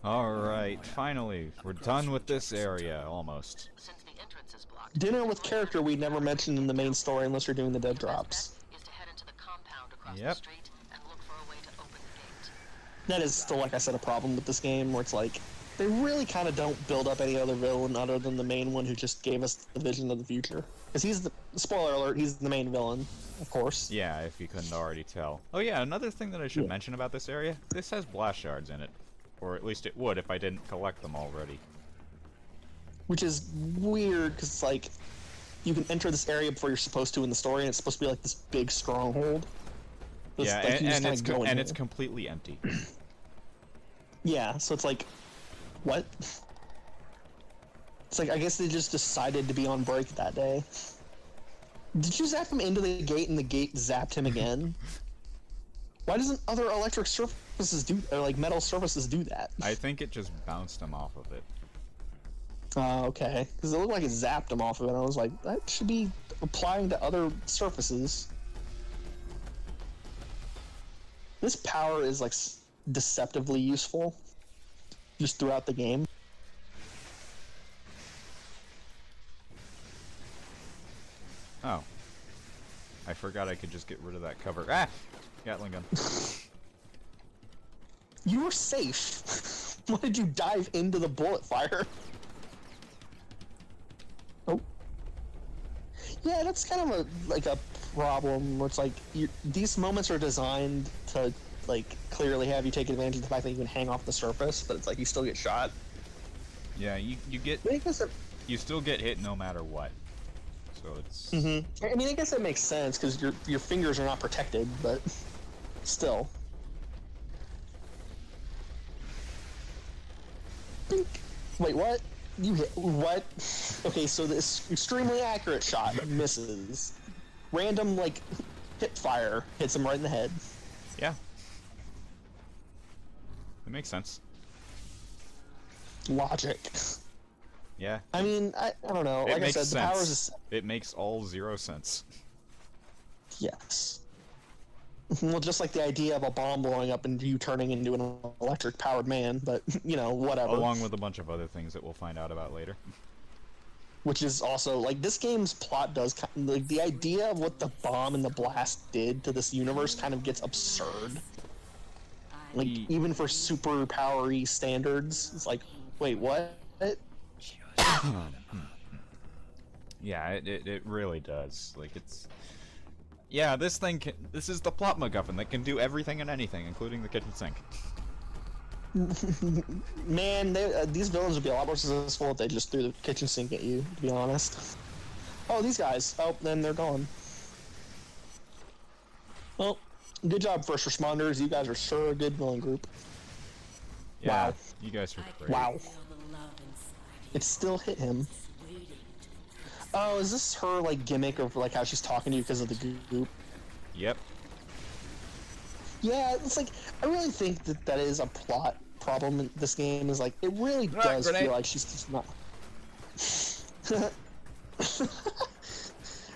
Alright, finally, we're done with this area, almost. Since the entrance is blocked, Dinner with character we never mentioned in the main story unless you're doing the dead drops. is to head into the compound across the Yep. street and look for a way to open the gate. That is still, like I said, a problem with this game, where it's like, they really kind of don't build up any other villain other than the main one who just gave us the vision of the future. Because he's the, spoiler alert, he's the main villain, of course. Yeah, if you couldn't already tell. Oh yeah, another thing that I should mention about this area, this has blast shards in it. Or at least it would if I didn't collect them already. Which is weird, because it's like, you can enter this area before you're supposed to in the story, and it's supposed to be like this big stronghold. Yeah, like, and it's completely empty. Yeah, so it's like, what? It's like, I guess they just decided to be on break that day. Did you zap him into the gate and the gate zapped him again? Why doesn't other electric surfaces do, or like metal surfaces do that? I think it just bounced him off of it. Okay. Because it looked like it zapped him off of it, and I was like, that should be applying to other surfaces. This power is like deceptively useful just throughout the game. Oh. I forgot I could just get rid of that cover. Ah! Gatling gun. You were safe. Why did you dive into the bullet fire? Oh. Yeah, that's kind of a problem where it's like these moments are designed to like clearly have you take advantage of the fact that you can hang off the surface, but it's like you still get shot. Yeah, you get you still get hit no matter what. So it's I mean, I guess that makes sense because your fingers are not protected, but still. Bink. Wait, what? You hit what? Okay, so this extremely accurate shot misses. Random like hip fire hits him right in the head. yeah. It makes sense. Logic. Yeah. I mean, I don't know. Like I said, the powers is It makes all zero sense. yes. Well, just like the idea of a bomb blowing up and you turning into an electric-powered man, but, you know, whatever. Along with a bunch of other things that we'll find out about later. Which is also, like, this game's plot does, like, the idea of what the bomb and the blast did to this universe kind of gets absurd. Like, even for super powery standards, it's like, wait, what? Yeah, it really does. Like, it's... Yeah, this is the plot MacGuffin that can do everything and anything, including the kitchen sink. Man, these villains would be a lot more successful if they just threw the kitchen sink at you, to be honest. Oh, these guys. Oh, then they're gone. Well, good job, first responders. You guys are sure a good villain group. Yeah, Wow. you guys are great. Wow. It still hit him. Oh, is this her, like, gimmick of, like, how she's talking to you because of the goop? Yep. Yeah, it's like, I really think that that is a plot problem in this game, is, like, it really does feel like she's just not... It's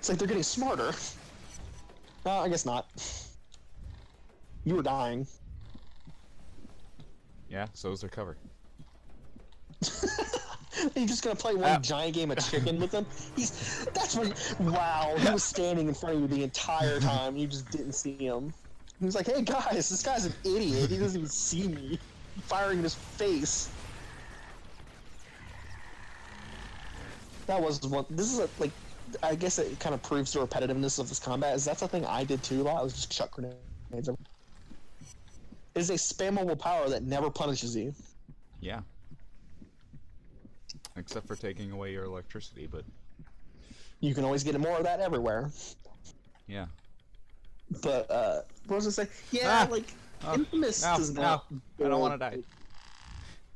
like they're getting smarter. No, I guess not. You were dying. Yeah, so is their cover. You're just gonna play one giant game of chicken with him? That's what, wow, he was standing in front of you the entire time, and you just didn't see him. He was like, hey guys, this guy's an idiot, he doesn't even see me. Firing in his face. That was one, this is like, I guess it kind of proves the repetitiveness of this combat, is that's a thing I did too a lot, I was just chuck grenades. It is a spammable power that never punishes you. Yeah. Except for taking away your electricity, but... You can always get more of that everywhere. Yeah. But, what was I saying? Yeah, like, Infamous does not... I don't want to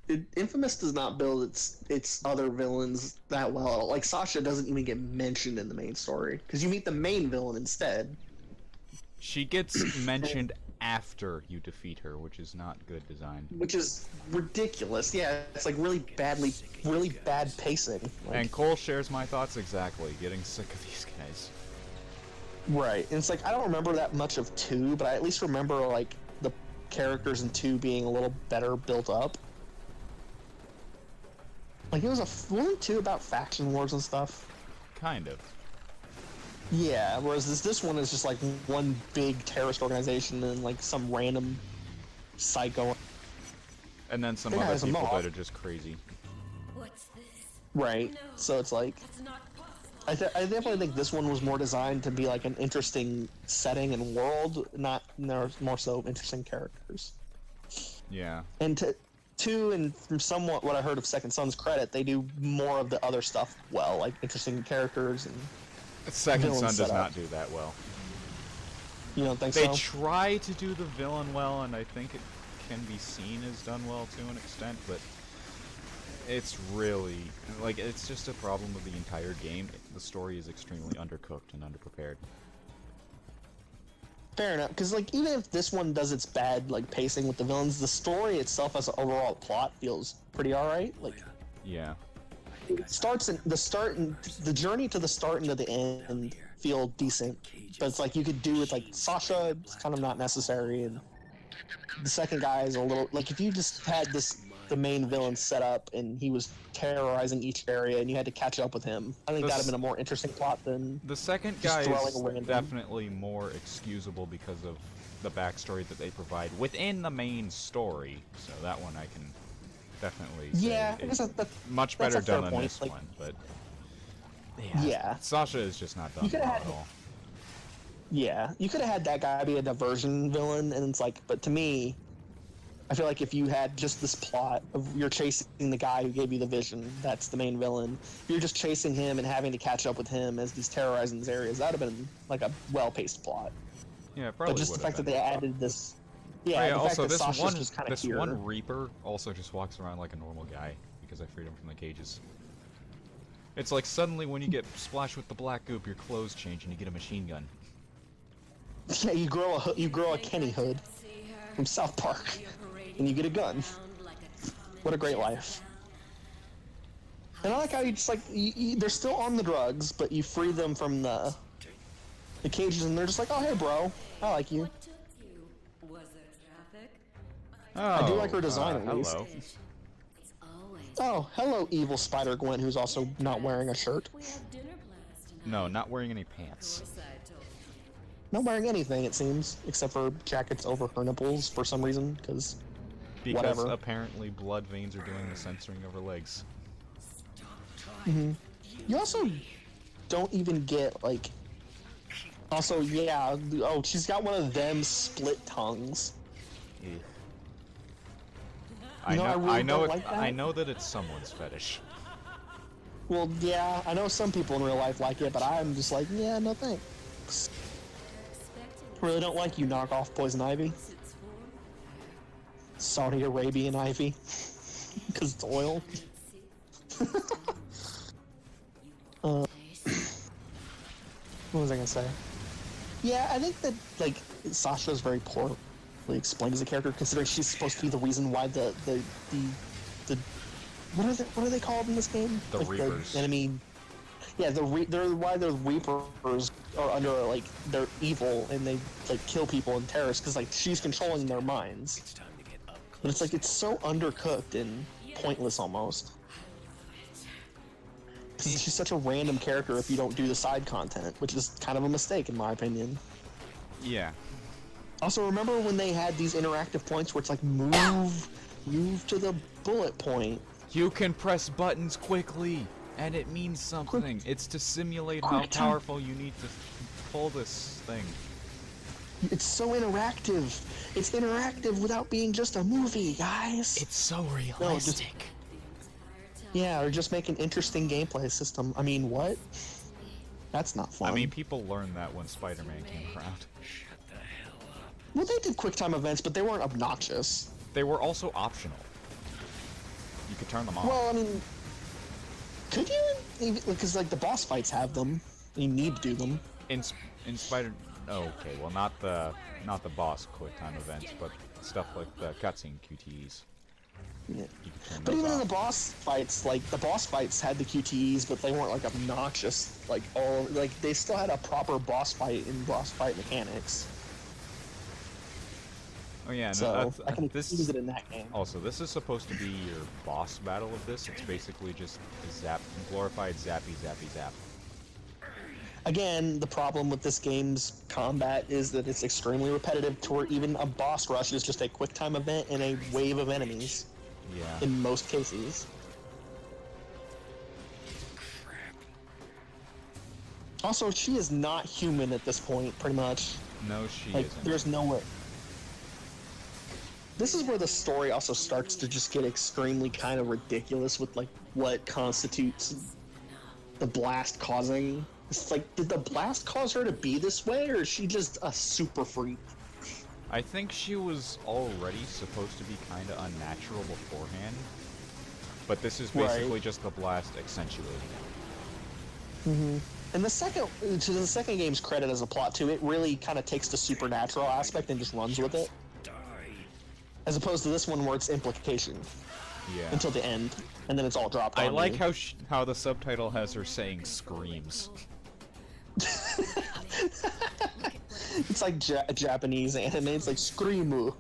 die. Infamous does not build its other villains that well. Like, Sasha doesn't even get mentioned in the main story. Because you meet the main villain instead. She gets mentioned after you defeat her, which is not good design. Which is ridiculous. Yeah, it's like really bad pacing. Like, And Cole shares my thoughts exactly, getting sick of these guys. right. And it's like, I don't remember that much of 2, but I at least remember, like, the characters in 2 being a little better built up. Like it was wasn't two about faction wars and stuff. Kind of. Yeah, whereas this one is just like one big terrorist organization and like some random psycho. And then some That other guy's a people moth. that are just crazy. What's this? Right. No, So it's like that's not possible. I definitely think this one was more designed to be like an interesting setting and world, not more so interesting characters. Yeah. And and from somewhat what I heard of Second Son's credit, they do more of the other stuff well, like interesting characters and Second Villain Son does setup. not do that well. you don't think They so? try to do the villain well, and I think it can be seen as done well to an extent, but it's really, like, it's just a problem with the entire game. The story is extremely undercooked and underprepared. Fair enough, because like even if this one does its bad like pacing with the villains, the story itself as an overall plot feels pretty alright. Like Yeah. the journey to the start and to the end feel decent, but it's like you could do with like Sasha, it's kind of not necessary, and the second guy is a little like if you just had the main villain set up and he was terrorizing each area and you had to catch up with him, I think that'd have been a more interesting plot than The second just guy throwing is a random- definitely more excusable because of the backstory that they provide within the main story, so that one I can definitely say Yeah, I guess is that- much that's better a fair done than point, this like- one, but Yeah. Sasha is just not done You could've well had- at all. Yeah, you could have had that guy be a diversion villain, and it's like, but to me, I feel like if you had just this plot of you're chasing the guy who gave you the vision, that's the main villain. You're just chasing him and having to catch up with him as he's terrorizing these areas. That'd have been like a well-paced plot. Yeah, probably. But just the would've fact that been. they added this, Oh, yeah, yeah, the also fact that this Sasha's one, just kind of this here. one Reaper also just walks around like a normal guy because I freed him from the cages. It's like suddenly when you get splashed with the black goop, your clothes change and you get a machine gun. Yeah, you grow a Kenny hood from South Park, and you get a gun. What a great life. And I like how you just like they're still on the drugs, but you free them from the cages, and they're just like, oh hey bro, I like you. What took you? Was there traffic? Oh, do like her design, at least. hello. It's always. Oh, hello, evil Spider-Gwen, who's also not wearing a shirt. We have dinner plans tonight. No, not wearing any pants. Of course I told you. Not wearing anything, it seems, except for jackets over her nipples for some reason, because Because whatever. apparently blood veins are doing the censoring of her legs. You also don't even get, like... Also, yeah, oh, she's got one of them split tongues. I know, I know, really I know, don't it, like that. I know that it's someone's fetish. Well, yeah, I know some people in real life like it, but I'm just like, yeah, no thanks. Really don't like you, knockoff Poison Ivy. Saudi Arabian Ivy. Because it's oil. What was I gonna say? Yeah, I think that, like, Sasha's very poorly explained as a character, considering she's supposed to be the reason why the what are they called in this game? The Reapers. The enemy. Yeah, they're why the Reapers are under, like, they're evil and they like kill people and terrorists because like she's controlling their minds. But it's like it's so undercooked and pointless almost. 'Cause she's such a random character if you don't do the side content, which is kind of a mistake in my opinion. Yeah. Also, remember when they had these interactive points where it's like move to the bullet point. You can press buttons quickly, and it means something. It's to simulate how quick time. powerful you need to pull this thing. It's so interactive. It's interactive without being just a movie, guys. It's so just- realistic. Yeah, or just make an interesting gameplay system. I mean, what? That's not fun. I mean, people learned that when Spider-Man came around. well, they did QuickTime events, but they weren't obnoxious. They were also optional. You could turn them on. Well, I mean, could you? Because like the boss fights have them. You need to do them. in Spider. Oh, okay. Well, not the boss QuickTime events, but stuff like the cutscene QTEs. Yeah. You could turn But those even in off. the boss fights, like the boss fights had the QTEs, but they weren't like obnoxious. Like they still had a proper boss fight and boss fight mechanics. Oh yeah, and So I can this use it in that game. also this is supposed to be your boss battle of this. It's basically just glorified zappy zappy zap. Again, the problem with this game's combat is that it's extremely repetitive to where even a boss rush is just a quick time event and a wave of enemies Yeah. in most cases. Also, she is not human at this point, pretty much. No, she Like, isn't. there's no way. This is where the story also starts to just get extremely kind of ridiculous with, like, what constitutes the blast causing. It's like, did the blast cause her to be this way, or is she just a super freak? I think she was already supposed to be kind of unnatural beforehand, but this is basically just the blast accentuating it. Mm-hmm. And to the second game's credit as a plot too, it really kind of takes the supernatural aspect and just runs with it, as opposed to this one where it's implication Yeah. until the end, and then it's all dropped. I on like you. how the subtitle has her saying screams. It's like Japanese anime. It's like screamu.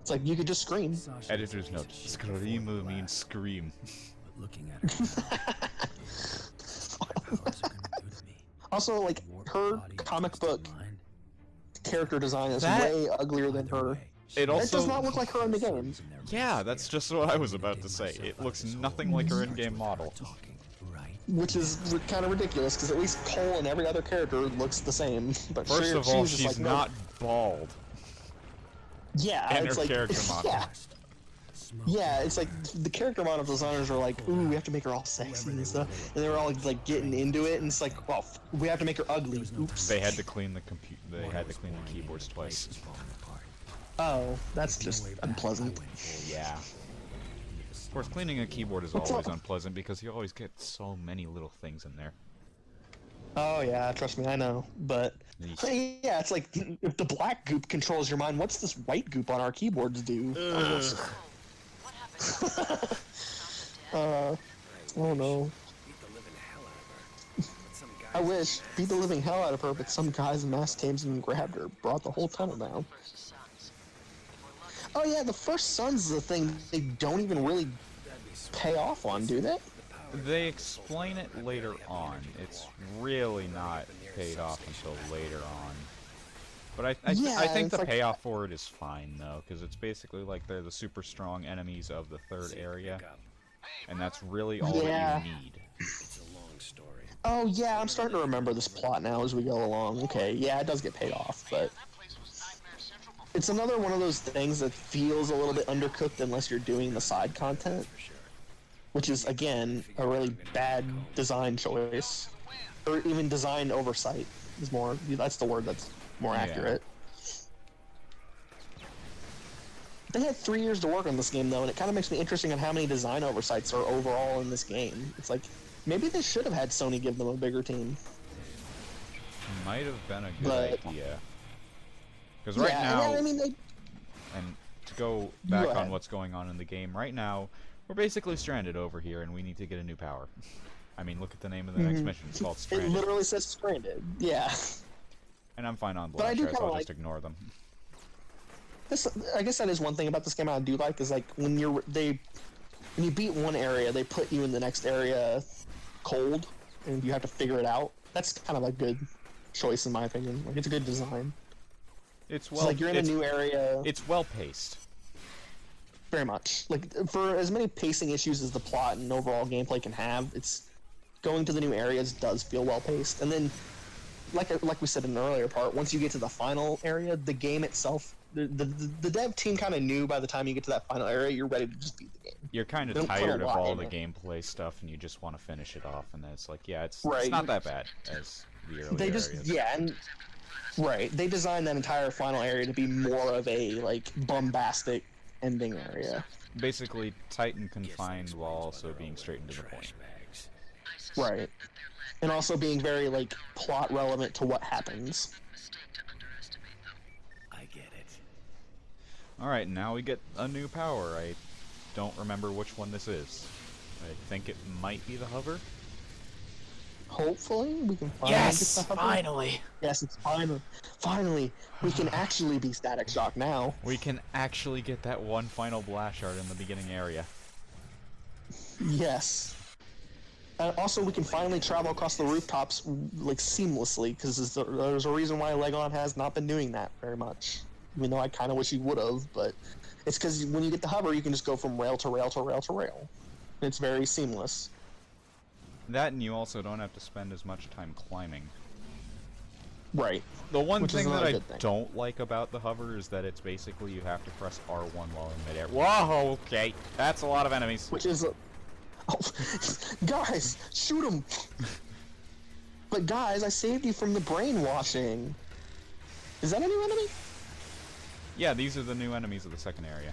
It's like you could just scream. Editor's note: screamu means scream. But looking at her now, what powers are gonna do to me? Also, like her Body comic twisted book mind. character design is That- way uglier than Either her. way, It It does also, not look like her in the game. yeah, that's just what I was about to say. It looks nothing like her in-game model. Talking, right? Which is kind of ridiculous because at least Cole and every other character looks the same. But First she- of all, was just she's like, no. not bald. Yeah, in it's her like character model. yeah, yeah. It's like the character model designers are like, ooh, we have to make her all sexy and stuff, and they're all like getting into it, and it's like, well, we have to make her ugly. Oops. They had to clean the They had to clean the keyboards twice. Oh, that's just unpleasant. Yeah. Of course, cleaning a keyboard is What's always up? unpleasant because you always get so many little things in there. Oh yeah, trust me, I know. But Yeesh. yeah, it's like if the black goop controls your mind, what's this white goop on our keyboards do? What happened? Oh no. I wish. Beat the living hell out of her, but some guys in mass tames and grabbed her, brought the whole tunnel down. Versus Sons. If we're lucky, Oh yeah, the first Sons is a thing they don't even really pay off on, do they? They explain it later on. It's really not paid off until later on. But Yeah, I think it's the like- payoff for it is fine though, because it's basically like they're the super strong enemies of the third area, and that's really all Yeah. that you need. It's a long story. Oh yeah, I'm starting to remember this plot now as we go along. Okay, yeah, it does get paid off, but that place was Nightmare Central before. it's another one of those things that feels a little bit undercooked unless you're doing the side content, which is again a really bad design choice, or even design oversight is more. That's the word that's more Yeah. accurate. They had 3 years to work on this game though, and it kind of makes me interested in how many design oversights are overall in this game. It's like maybe they should have had Sony give them a bigger team. Might have been a good But- idea. Because right yeah, now, I mean, they, and to go back on ahead. what's going on in the game right now, we're basically stranded over here, and we need to get a new power. I mean, look at the name of the next mission. It's called it Stranded. literally says stranded. Yeah. And I'm fine on But I blood do shares, kinda I'll like- just ignore them. This, I guess that is one thing about this game I do like is like when you beat one area, they put you in the next area cold, and you have to figure it out. That's kind of a good choice in my opinion. Like it's a good design. It's It's well, like you're in a new area. it's well paced. Very much. Like for as many pacing issues as the plot and overall gameplay can have, it's going to the new areas does feel well paced. And then, like we said in the earlier part, once you get to the final area, the game itself, the dev team kind of knew by the time you get to that final area, you're ready to just beat the game. You're kind They of don't put a tired of lot all in the it. gameplay stuff, and you just want to finish it off. And then it's like, yeah, it's Right. not that bad as the earlier They just areas. yeah, and right. They designed that entire final area to be more of a like bombastic ending area. Basically tight and confined while also being straight and to the point. Bags. Right. And also being very like plot relevant to what happens. Mistake to underestimate them. I get it. All right, now we get a new power. I don't remember which one this is. I think it might be the hover. Hopefully, we can finally Yes, get the hover. finally. Yes, it's finally, we can actually be Static Shock now. We can actually get that one final blast shard in the beginning area. Yes. Also, we can finally travel across the rooftops like seamlessly, because there's a reason why Legon has not been doing that very much. Even though I kind of wish he would have, but it's because when you get the hover, you can just go from rail to rail to rail to rail. It's very seamless. That, and you also don't have to spend as much time climbing. Right. The one Which is thing that another I good thing. don't like about the hover is that it's basically you have to press R1 while in midair. Whoa, okay. That's a lot of enemies. Which is... oh, guys, shoot him! But guys, I saved you from the brainwashing. Is that a new enemy? Yeah, these are the new enemies of the second area.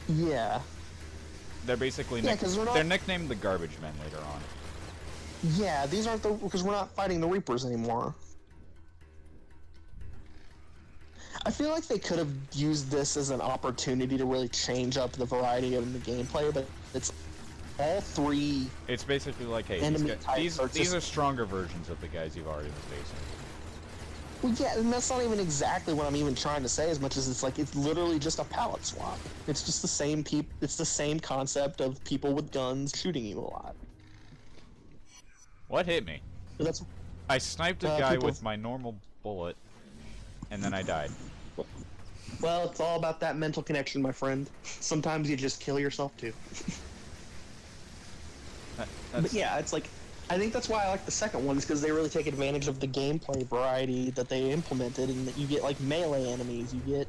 Yeah. They're basically Yeah, 'cause we're not- they're nicknamed the Garbage Men later on. Yeah, these aren't the... because we're not fighting the Reapers anymore. I feel like they could have used this as an opportunity to really change up the variety of the gameplay, but it's all three... It's basically like, hey, Enemy these types are these just- are stronger versions of the guys you've already been facing. Well, yeah, and that's not even exactly what I'm even trying to say, as much as it's like, it's literally just a palette swap. It's just the same it's the same concept of people with guns shooting you a lot. What hit me? But that's... I sniped a guy people- with my normal bullet, and then I died. Well, it's all about that mental connection, my friend. Sometimes you just kill yourself, too. But yeah, it's like... I think that's why I like the second one, is because they really take advantage of the gameplay variety that they implemented, and that you get, like, melee enemies, you get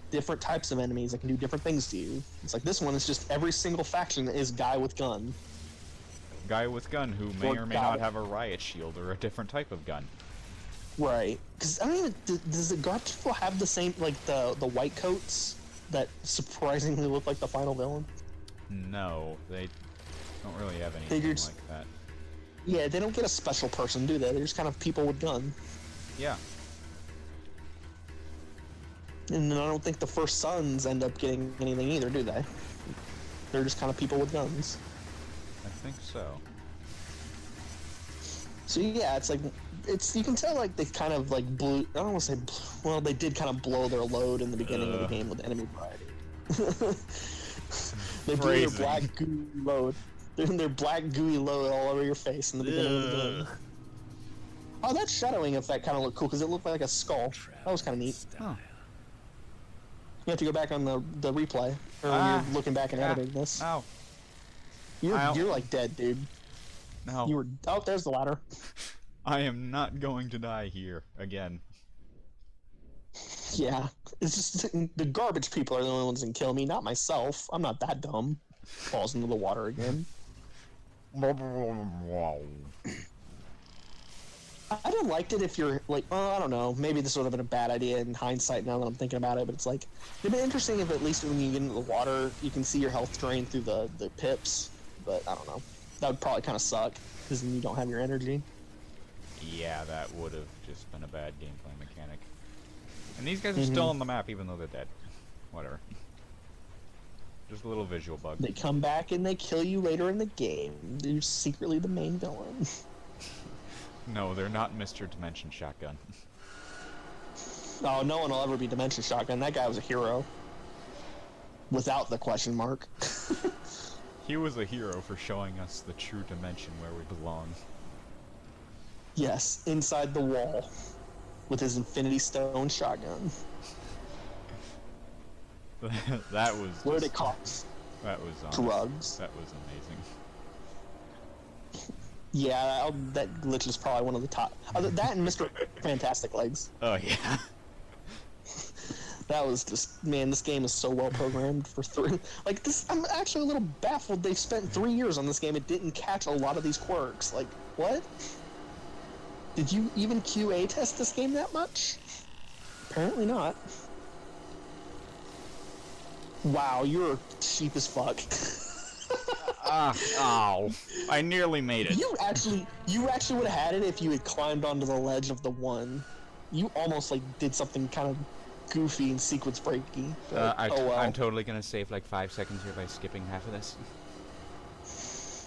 different types of enemies that can do different things to you. It's like this one is just every single faction is guy with gun. Guy with gun who may Or or may guy- not have a riot shield or a different type of gun. Right. Because, I don't even... Does the garbage people have the same, like, the white coats that surprisingly look like the final villain? No, they don't really have They anything just- like that. Yeah, they don't get a special person, do they? They're just kind of people with guns. Yeah. And then I don't think the First Sons end up getting anything either, do they? They're just kind of people with guns. I think so. So yeah, it's like, you can tell like they kind of like blew, I don't want to say, well, they did kind of blow their load in the beginning of the game with enemy variety. They blew their Phrasing. black gooey load. Their black gooey load all over your face in the beginning of the game. Oh, that shadowing effect kind of looked cool because it looked like a skull. That was kind of neat. Huh. You have to go back on the replay, or when Ah. you're looking back and editing this. Ow. You're Ow. like dead, dude. No. You were... Oh, there's the ladder. I am not going to die here again. Yeah. It's just... The garbage people are the only ones that can kill me, not myself. I'm not that dumb. Falls into the water again. I'd have liked it if you're, like... Well, I don't know. Maybe this would have been a bad idea in hindsight now that I'm thinking about it, but it's like... It'd be interesting if at least when you get into the water, you can see your health drain through the pips. But, I don't know. That would probably kind of suck, because then you don't have your energy. Yeah, that would have just been a bad gameplay mechanic. And these guys are still on the map even though they're dead. Whatever. Just a little visual bug. They come back and they kill you later in the game. They're secretly the main villain. No, they're not Mr. Dimension Shotgun. Oh, no one will ever be Dimension Shotgun. That guy was a hero. Without the question mark. He was a hero for showing us the true dimension where we belong. Yes, inside the wall. With his Infinity Stone shotgun. That was What did just- it cost? That was Drugs. That was amazing. Yeah, that glitch is probably one of the top. That and Mr. Fantastic Legs. Oh yeah. That was just, man, this game is so well programmed for three. Like, this, I'm actually a little baffled they spent 3 years on this game. It didn't catch a lot of these quirks. Like, what? Did you even QA test this game that much? Apparently not. Wow, you're cheap as fuck. Ow. I nearly made it. You actually would have had it if you had climbed onto the ledge of the one. You almost, like, did something kind of goofy and sequence breaky. I'm totally gonna save like 5 seconds here by skipping half of this.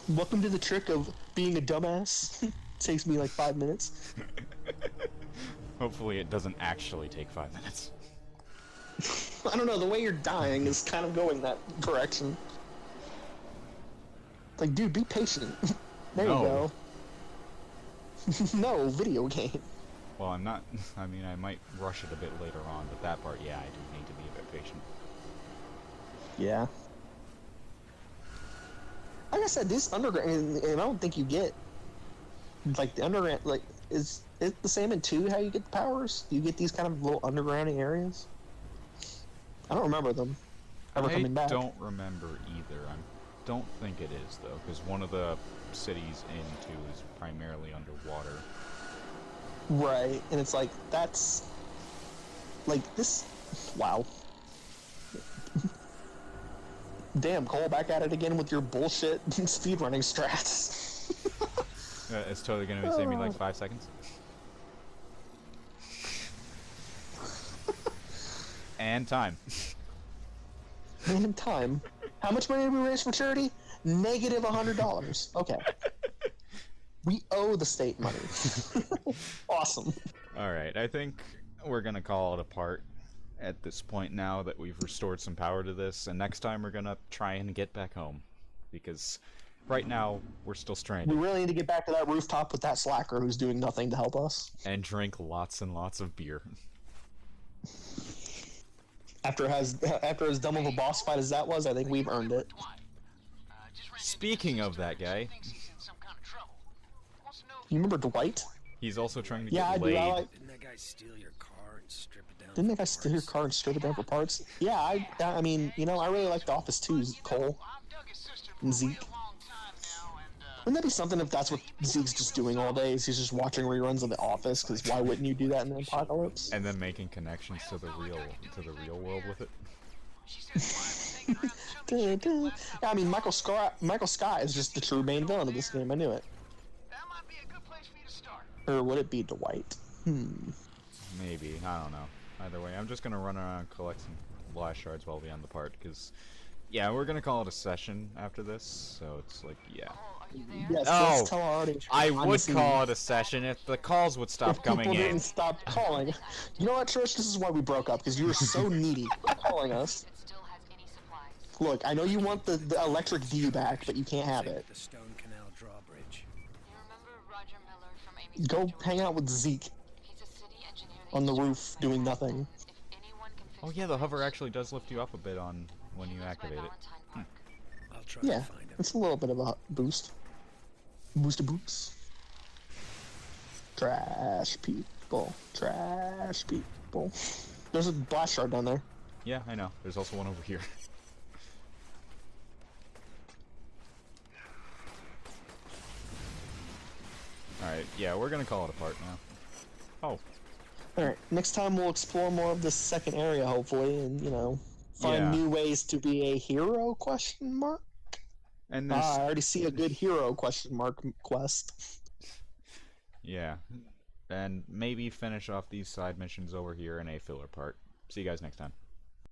Welcome to the trick of being a dumbass. Takes me like 5 minutes. Hopefully it doesn't actually take 5 minutes. I don't know, the way you're dying is kind of going that direction. Like, dude, be patient. There No. you go. No, video game. Well, I'm not... I mean, I might rush it a bit later on, but that part, yeah, I do need to be a bit patient. Yeah. Like I said, this underground, and I don't think you get, like, the underground, like, is it the same in 2 how you get the powers? Do you get these kind of little underground areas? I don't remember them ever coming back. I don't remember either. I don't think it is, though, because one of the cities in 2 is primarily underwater. Right, and it's like, that's, like, this, wow. Damn, Cole, back at it again with your bullshit speedrunning strats. It's totally going to save me like 5 seconds. And time. And time. How much money did we raise for charity? Negative $100. Okay. We owe the state money. Awesome. Alright, I think we're going to call it a part at this point now that we've restored some power to this, and next time we're going to try and get back home. Because right now, we're still We stranded. really need to get back to that rooftop with that slacker who's doing nothing to help us. And drink lots and lots of beer. After as dumb of a boss fight as that was, I think we've earned it. Speaking of that guy, You remember Dwight? he's also trying to Yeah, I get do. laid. I like. Didn't that guy steal your car and strip it down? Didn't that guy steal your car and strip it down for parts? Yeah, I mean, you know, I really like The Office too, Cole and Zeke. Wouldn't that be something if that's what Zeke's just doing all day? Is he's just watching reruns of The Office? Because why wouldn't you do that in the apocalypse? And then making connections to the real world with it. Yeah, I mean, Michael Scott is just the true main villain of this game. I knew it. Or would it be Dwight? Maybe, I don't know. Either way, I'm just gonna run around and collect some blast shards while we end the part, because, yeah, we're gonna call it a session after this, so it's like, yeah. Yes, Oh, let's tell our audience. I would Honestly, call it a session if the calls would stop if coming people in. didn't stop calling. You know what, Trish? This is why we broke up, because you were so needy. Quit calling us. Look, I know you want the electric D back, but you can't have it. The Stone Canal Drawbridge. Go hang out with Zeke on the roof doing nothing. Oh yeah, the hover actually does lift you up a bit on when you activate it. I'll try Yeah, to find him. it's a little bit of a boost. Boost. Trash people. Trash people. There's a blast shard down there. Yeah, I know. There's also one over here. Alright, yeah, we're gonna call it a part now. Oh, Alright, next time we'll explore more of this second area, hopefully, and, you know, find Yeah. new ways to be a hero, question mark? and there's... I already see a good hero, question mark, quest. Yeah. And maybe finish off these side missions over here in a filler part. See you guys next time.